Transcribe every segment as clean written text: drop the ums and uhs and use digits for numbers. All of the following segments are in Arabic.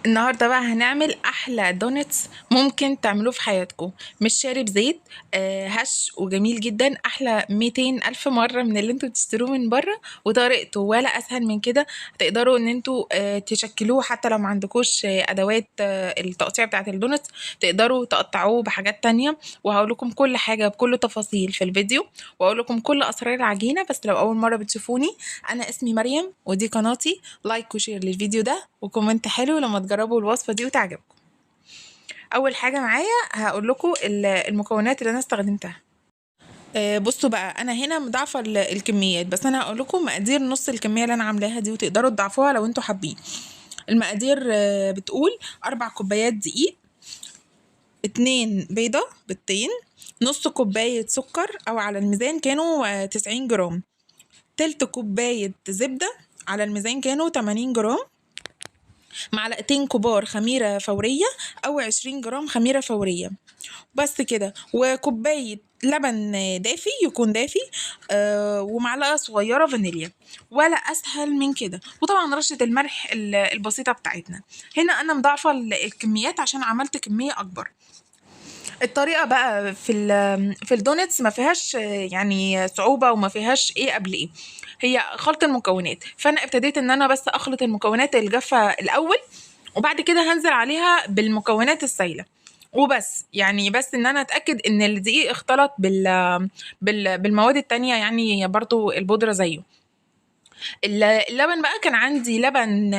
النهارده بقى هنعمل احلى دونتس ممكن تعملوه في حياتكم. مش شارب زيت، هش وجميل جدا، احلى 200 الف مره من اللي انتوا بتشتروه من بره، وطريقته ولا اسهل من كده. تقدروا ان انتوا تشكلوه حتى لو ما عندكوش ادوات التقطيع بتاعه الدونتس. تقدروا تقطعوه بحاجات تانية، وهقول لكم كل حاجه بكل تفاصيل في الفيديو، واقول لكم كل اسرار العجينه. بس لو اول مره بتشوفوني، انا اسمي مريم ودي قناتي. لايك وشير للفيديو ده وكومنت حلو لما تجربوا الوصفة دي وتعجبكم. اول حاجة معايا هقول لكم المكونات اللي انا استخدمتها. بصوا بقى، انا هنا مضاعفة الكميات، بس انا هقول لكم مقادير نص الكمية اللي انا عاملاها دي، وتقدروا تضاعفوها لو انتوا حابين. المقادير بتقول 4 كوبايات دقيق، 2 بيضة بيضتين، نص كوباية سكر او على الميزان كانوا 90 جرام، تلت كوباية زبدة على الميزان كانوا 80 جرام، معلقتين كبار خميرة فورية أو 20 جرام خميرة فورية، بس كده. وكوباية لبن دافي يكون دافي، ومعلقة صغيرة فانيليا، ولا أسهل من كده. وطبعا رشة الملح البسيطة بتاعتنا. هنا أنا مضاعفة الكميات عشان عملت كمية أكبر. الطريقة بقى في الدونتس ما فيهاش يعني صعوبة، وما فيهاش ايه قبل ايه. هي خلط المكونات، فانا ابتديت ان انا بس اخلط المكونات الجافة الاول، وبعد كده هنزل عليها بالمكونات السائلة وبس. يعني بس ان انا اتاكد ان الدقيق اختلط بالمواد التانية، يعني برضو البودرة زيه. اللبن بقى كان عندي لبن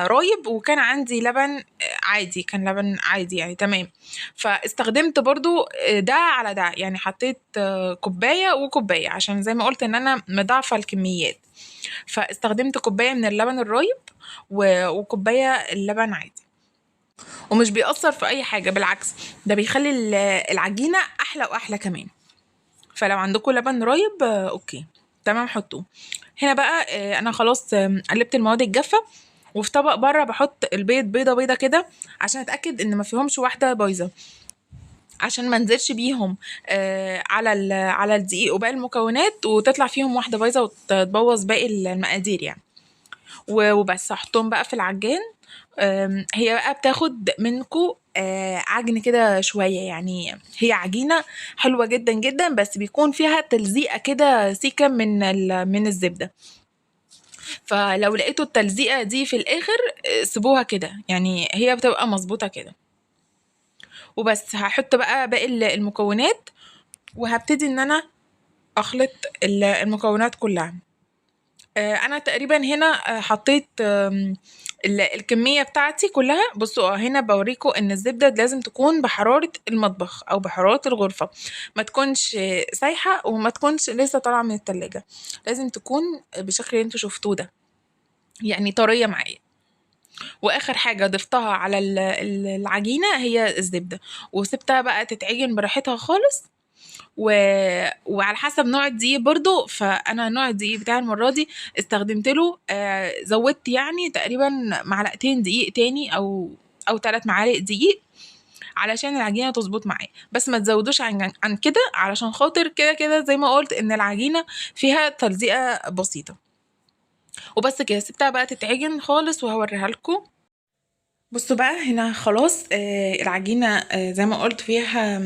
رايب، وكان عندي لبن عادي، كان لبن عادي يعني تمام. فاستخدمت برضو ده على ده، يعني حطيت كوباية وكوباية، عشان زي ما قلت ان انا مضاعفة الكميات. فاستخدمت كوباية من اللبن الرايب وكوباية اللبن عادي. ومش بيأثر في اي حاجة، بالعكس ده بيخلي العجينة احلى واحلى كمان. فلو عندكم لبن رايب اوكي تمام حطوه. هنا بقى انا خلاص قلبت المواد الجافه، وفي طبق بره بحط البيض بيضه بيضه كده، عشان اتاكد ان ما فيهمش واحده بايظه، عشان ما انزلش بيهم على الدقيق وباقي المكونات وتطلع فيهم واحده بايظه وتبوظ باقي المقادير يعني. وبس هحطهم بقى في العجان. هي بقى بتاخد منكو عجن كده شوية، يعني هي عجينة حلوة جدا جدا، بس بيكون فيها تلزيقة كده سيكة من الزبدة. فلو لقيتوا التلزيقة دي في الآخر سيبوها كده، يعني هي بتبقى مظبوطة كده. وبس هحط بقى باقي المكونات، وهبتدي ان انا اخلط المكونات كلها. انا تقريبا هنا حطيت الكميه بتاعتي كلها. بصوا هنا بوريكم ان الزبده لازم تكون بحراره المطبخ او بحراره الغرفه، ما تكونش سايحه وما تكونش لسه طالعه من التلاجة. لازم تكون بالشكل اللي انتوا شفتوه ده، يعني طريه معايا. واخر حاجه ضفتها على العجينه هي الزبده، وسبتها بقى تتعجن براحتها خالص. و... وعلى حسب نوع الدقيق برضو. فانا نوع الدقيق بتاع المره دي استخدمت له زودت يعني تقريبا معلقتين دقيق تاني، او 3 معالق دقيق، علشان العجينه تظبط معايا. بس ما تزودوش عن كده، علشان خاطر كده كده زي ما قلت ان العجينه فيها تلزيقه بسيطه. وبس كده سبتها بقى تتعجن خالص، وهوريها لكم. بصوا بقى هنا خلاص العجينة زي ما قلت فيها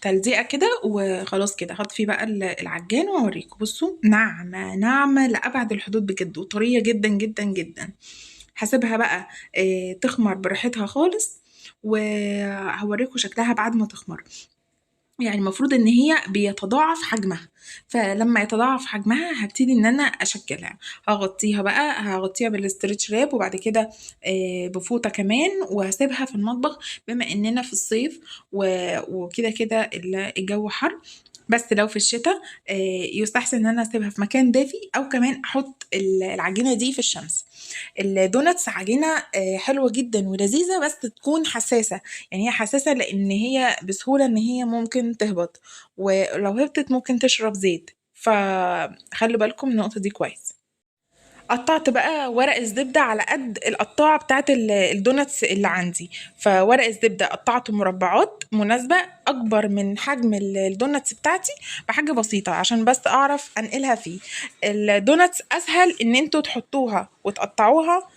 تلزيقة كده، وخلاص كده هحط فيه بقى العجان واوريكم. بصوا ناعمة ناعمة لأبعد الحدود بجد، وطرية جدا جدا جدا. هسيبها بقى تخمر براحتها خالص، وهوريكم شكلها بعد ما تخمر. يعني المفروض ان هي بيتضاعف حجمها، فلما يتضاعف حجمها هبتدي ان انا اشكلها. هغطيها بقى، هغطيها بالاسترتش راب، وبعد كده بفوطة كمان، وهسيبها في المطبخ بما اننا في الصيف وكده كده الجو حر. بس لو في الشتاء يستحسن ان انا اسيبها في مكان دافي، او كمان احط العجينة دي في الشمس. الدوناتس عجينة حلوة جدا ولذيذة، بس تكون حساسة. يعني هي حساسة لأن هي بسهولة إن هي ممكن تهبط، ولو هبطت ممكن تشرب زيت، فخلوا بالكم من النقطة دي كويس. قطعت بقى ورق الزبدة على قد القطاعة بتاعت الدوناتس اللي عندي. فورق الزبدة قطعته مربعات مناسبة أكبر من حجم الدوناتس بتاعتي بحاجة بسيطة، عشان بس أعرف أنقلها فيه. الدوناتس أسهل إن انتوا تحطوها وتقطعوها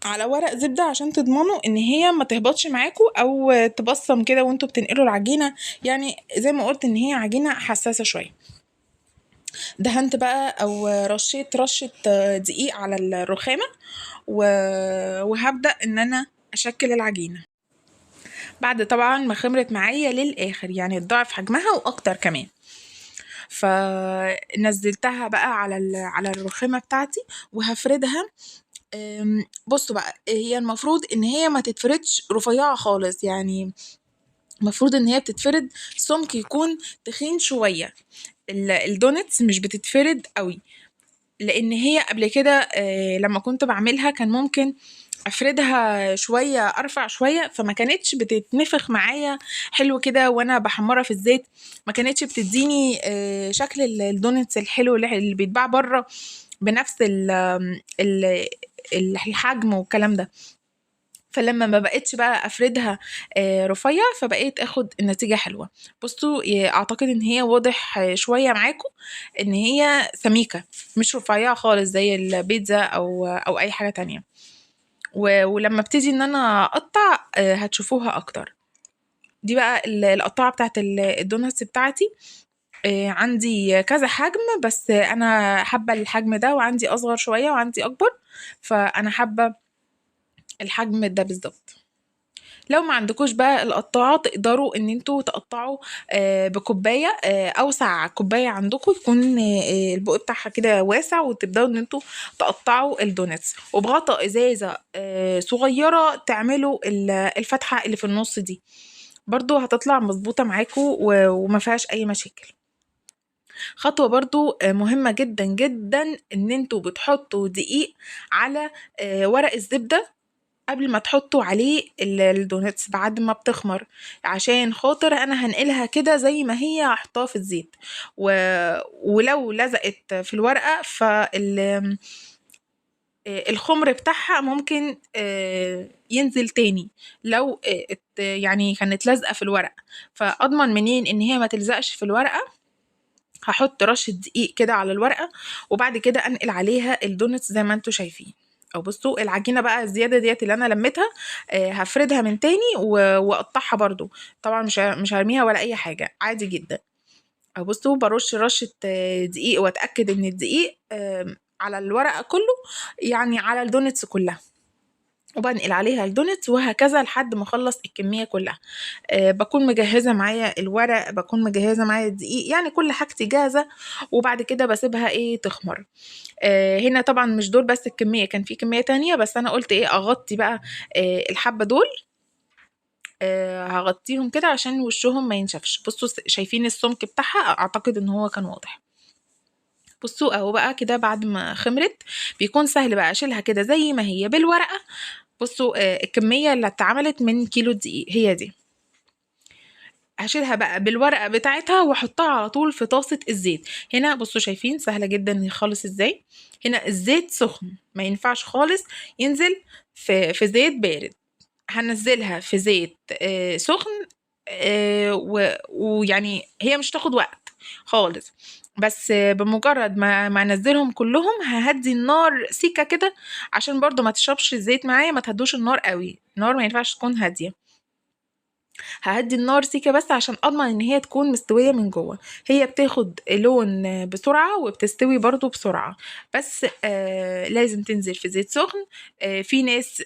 على ورق زبدة عشان تضمنوا ان هي ما تهبطش معاكوا او تبصم كده وانتوا بتنقلوا العجينة، يعني زي ما قلت ان هي عجينة حساسة شوية. دهنت بقى او رشيت رشة دقيق على الرخامة وهبدأ ان انا اشكل العجينة بعد طبعا ما خمرت معايا للاخر، يعني تضاعف حجمها واكتر كمان. فنزلتها بقى على الرخامة بتاعتي وهفردها. بصوا بقى، هي المفروض ان هي ما تتفردش رفيعة خالص، يعني المفروض ان هي بتتفرد سمك يكون تخين شوية. الدونتس مش بتتفرد قوي، لان هي قبل كده لما كنت بعملها كان ممكن افردها شوية ارفع شوية، فما كانتش بتتنفخ معايا حلو كده وانا بحمرها في الزيت. ما كانتش بتديني شكل الدونتس الحلو اللي بيتباع بره بنفس ال الحجم والكلام ده. فلما ما بقتش بقى افردها رفيع، فبقيت اخد النتيجة حلوة. بصوا اعتقد ان هي واضح شوية معاكم ان هي سميكة، مش رفيعة خالص زي البيتزا او اي حاجة تانية. ولما ابتدي ان انا اقطع هتشوفوها اكتر. دي بقى القطاعة بتاعت الدوناتس بتاعتي. عندي كذا حجم، بس انا حابة الحجم ده، وعندي اصغر شوية وعندي اكبر، فانا حابة الحجم ده بالظبط. لو ما عندكوش بقى القطاعة تقدروا ان انتوا تقطعوا بكوباية، اوسع كوباية عندكم تكون البق بتاعها كده واسع، وتبدأوا ان انتوا تقطعوا الدونتس، وبغطا ازازة صغيرة تعملوا الفتحة اللي في النص دي، برضو هتطلع مظبوطة معاكم وما فيهاش اي مشاكل. خطوة برضو مهمة جدا جدا ان انتوا بتحطوا دقيق على ورق الزبدة قبل ما تحطوا عليه الدونتس بعد ما بتخمر، عشان خاطر انا هنقلها كده زي ما هي هحطها في الزيت. ولو لزقت في الورقة الخمر بتاعها ممكن ينزل تاني لو يعني كانت لازقة في الورقة. فاضمن منين ان هي ما تلزقش في الورقة؟ هحط رشة دقيق كده على الورقة، وبعد كده انقل عليها الدونتس زي ما انتوا شايفين. او بصوا العجينة بقى الزيادة ديت اللي انا لميتها هفردها من تاني واقطعها برضو. طبعا مش هرميها ولا اي حاجة، عادي جدا. او بصوا برش رشة دقيق واتأكد ان الدقيق على الورقة كله، يعني على الدونتس كلها، وبنقل عليها الدونتس وهكذا لحد ما اخلص الكميه كلها. بكون مجهزه معايا الورق، بكون مجهزه معايا الدقيق، يعني كل حاجتي جاهزه، وبعد كده بسيبها تخمر. هنا طبعا مش دول بس الكميه، كان في كميه تانية، بس انا قلت اغطي بقى الحبه دول. هغطيهم كده عشان وشهم ما ينشفش. بصوا شايفين السمك بتاعها؟ اعتقد ان هو كان واضح. بصوا اهو بقى كده بعد ما خمرت بيكون سهل بقى اشيلها كده زي ما هي بالورقه. بصوا الكمية اللي اتعملت من كيلو دقيق هي دي. هشيلها بقى بالورقة بتاعتها واحطها على طول في طاسة الزيت. هنا بصوا شايفين سهلة جدا خالص ازاي. هنا الزيت سخن، ما ينفعش خالص ينزل في زيت بارد. هنزلها في زيت سخن، ويعني هي مش تاخد وقت خالص. بس بمجرد ما انزلهم كلهم ههدي النار سيكة كده، عشان برضو ما تشربش الزيت معايا، ما تهدوش النار قوي، النار ما ينفعش تكون هادية. ههدي النار سيكة بس عشان اضمن ان هي تكون مستوية من جوه. هي بتاخد لون بسرعة وبتستوي برضو بسرعة، بس لازم تنزل في زيت سخن. في ناس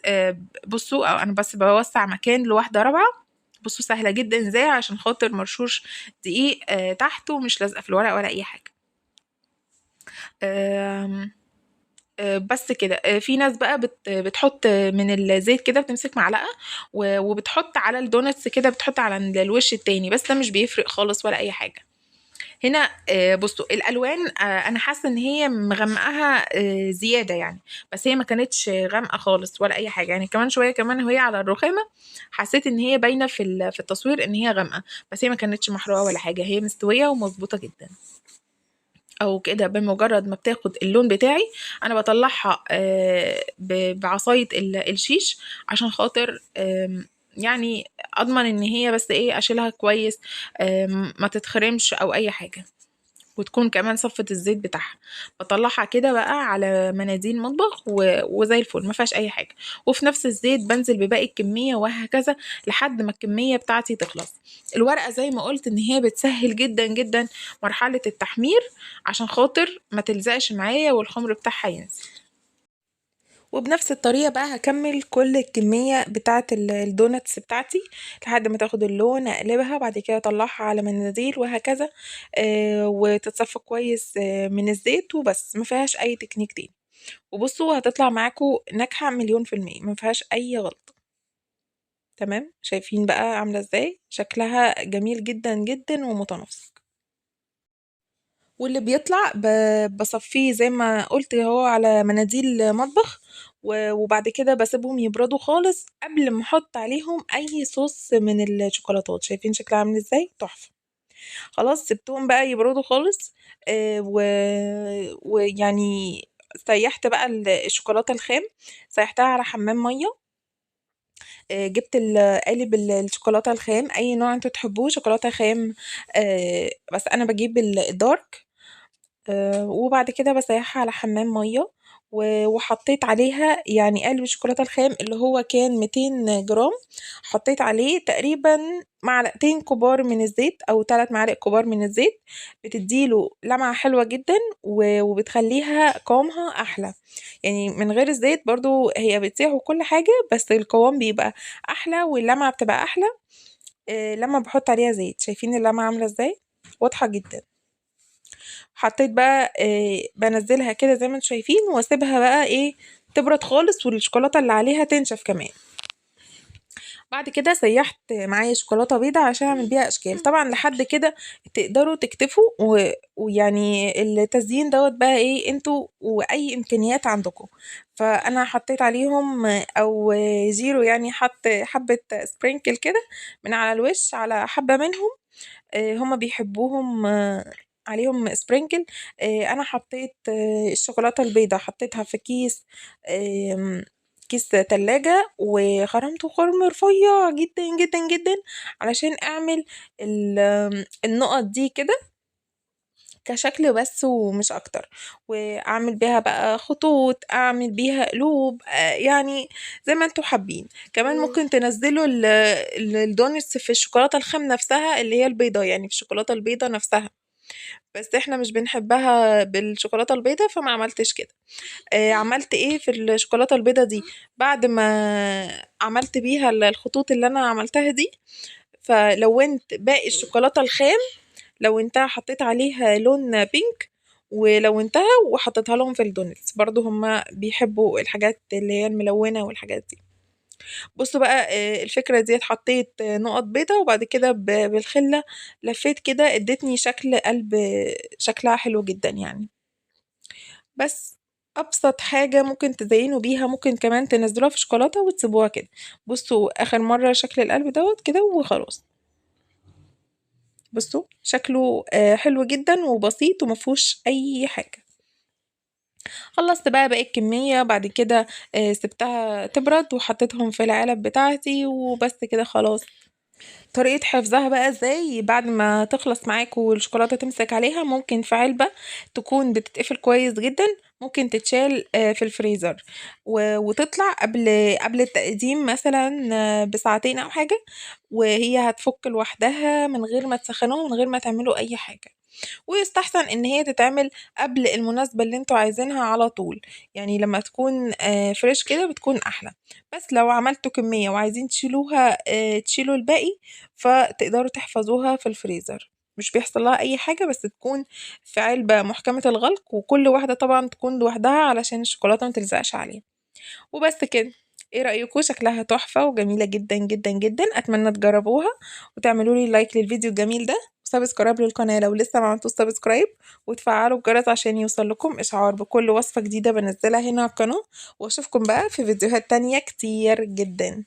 بصوا، او انا بس بوسع مكان لواحدة رابعة. بصوا سهلة جدا ازاي، عشان خاطر مرشوش دقيق تحت ومش لازقة في الورق ولا اي حاجة. آم، بس كده. في ناس بقى بتحط من الزيت كده، بتمسك معلقة وبتحط على الدونتس كده، بتحط على الوش التاني، بس ده مش بيفرق خالص ولا اي حاجة. هنا بصوا الالوان، انا حاسه ان هي مغمقاها زياده يعني، بس هي ما كانتش غامقه خالص ولا اي حاجه، يعني كمان شويه كمان وهي على الرخامه حسيت ان هي باينه في التصوير ان هي غامقه، بس هي ما كانتش محروقه ولا حاجه، هي مستويه ومظبوطه جدا. او كده بمجرد ما بتاخد اللون بتاعي انا بطلعها بعصايه الشيش، عشان خاطر يعني اضمن ان هي بس اشيلها كويس، ما تتخرمش او اي حاجه. وتكون كمان صفت الزيت بتاعها. بطلعها كده بقى على مناديل مطبخ وزي الفل ما فيهاش اي حاجه. وفي نفس الزيت بنزل بباقي الكميه وهكذا لحد ما الكميه بتاعتي تخلص. الورقه زي ما قلت ان هي بتسهل جدا جدا مرحله التحمير عشان خاطر ما تلزقش معايا والخمر بتاعها ينزل. وبنفس الطريقة بقى هكمل كل الكمية بتاعة الدوناتس بتاعتي لحد ما تاخد اللون، اقلبها بعد كده اطلعها على مناديل وهكذا. وتتصفى كويس من الزيت وبس، ما فيهاش اي تكنيك تاني. وبصوا هتطلع معاكم ناجحة 1000000%، ما فيهاش اي غلطة. تمام، شايفين بقى عاملة ازاي؟ شكلها جميل جدا جدا ومتناسق. واللي بيطلع بصفيه زي ما قلت هو على مناديل مطبخ. وبعد كده بسيبهم يبردوا خالص قبل ما احط عليهم اي صوص من الشوكولاتات. شايفين شكلها عامل ازاي؟ تحفه. خلاص سبتهم بقى يبردوا خالص. ويعني سيحت بقى الشوكولاته الخام، سيحتها على حمام ميه. جبت قالب الشوكولاته الخام، اي نوع انتوا تحبوه شوكولاته خام. بس انا بجيب الدارك. وبعد كده بسيحها على حمام ميه. وحطيت عليها يعني قالب الشوكولاته الخام اللي هو كان 200 جرام، حطيت عليه تقريبا معلقتين كبار من الزيت او 3 معالق كبار من الزيت. بتديله لمعه حلوه جدا وبتخليها قوامها احلى. يعني من غير الزيت برضو هي بتسيح وكل حاجه، بس القوام بيبقى احلى واللمعه بتبقى احلى لما بحط عليها زيت. شايفين اللمعه عامله ازاي؟ واضحه جدا. حطيت بقى بنزلها كده زي ما انتم شايفين واسيبها بقى ايه تبرد خالص والشوكولاته اللي عليها تنشف كمان. بعد كده سيحت معايا شوكولاته بيضه عشان اعمل بيها اشكال. طبعا لحد كده تقدروا تكتفوا ويعني التزيين دوت بقى ايه انتوا واي امكانيات عندكم. فانا حطيت عليهم او زيرو يعني حط حبه سبرينكل كده من على الوش على حبه منهم. هما بيحبوهم عليهم سبرينكل. انا حطيت الشوكولاته البيضاء حطيتها في كيس، كيس تلاجة وخرمته خرم رفيع جدا جدا جدا علشان اعمل النقط دي كده كشكل بس ومش اكتر. واعمل بيها بقى خطوط، اعمل بيها قلوب، يعني زي ما انتوا حابين. كمان ممكن تنزلوا الدونتس في الشوكولاته الخام نفسها اللي هي البيضه، يعني في الشوكولاته البيضه نفسها. بس احنا مش بنحبها بالشوكولاته البيضه فما عملتش كده. عملت ايه في الشوكولاته البيضه دي؟ بعد ما عملت بيها الخطوط اللي انا عملتها دي، فلونت باقي الشوكولاته الخام، لونتها حطيت عليها لون بينك ولونتها وحطيتها لهم في الدونتس. برضو هما بيحبوا الحاجات اللي هي الملونة والحاجات دي. بصوا بقى الفكرة دي حطيت نقط بيضة وبعد كده بالخلة لفيت كده ادتني شكل قلب، شكلها حلو جدا يعني. بس ابسط حاجة ممكن تزينوا بيها، ممكن كمان تنزلوها في شوكولاتة وتسيبوها كده. بصوا اخر مرة شكل القلب دوت كده وخلاص. بصوا شكله حلو جدا وبسيط ومفهوش اي حاجة. خلصت بقى باقي الكمية بعد كده سبتها تبرد وحطيتهم في العلب بتاعتي وبس كده خلاص. طريقة حفظها بقى ازاي بعد ما تخلص معاك والشوكولاتة تمسك عليها؟ ممكن في علبة تكون بتتقفل كويس جدا، ممكن تتشال في الفريزر وتطلع قبل التقديم مثلا بساعتين او حاجة. وهي هتفك لوحدها من غير ما تسخنوها من غير ما تعملوا اي حاجة. ويستحسن ان هي تتعمل قبل المناسبة اللي انتوا عايزينها على طول، يعني لما تكون فريش كده بتكون احلى. بس لو عملتوا كمية وعايزين تشيلوها تشيلوا الباقي فتقدروا تحفظوها في الفريزر، مش بيحصل لها اي حاجة، بس تكون في علبة محكمة الغلق وكل واحدة طبعا تكون لوحدها علشان الشوكولاتة متلزقش عليها. وبس كده. ايه رأيكم؟ شكلها تحفة وجميلة جدا جدا جدا. اتمنى تجربوها وتعملوا لي لايك للفيديو الجميل ده وسبسكرايب للقناة لو لسه ما عملتوش سبسكرايب، وتفعلوا الجرس عشان يوصل لكم اشعار بكل وصفة جديدة بنزلها هنا على القناة. واشوفكم بقى في فيديوهات تانية كتير جدا.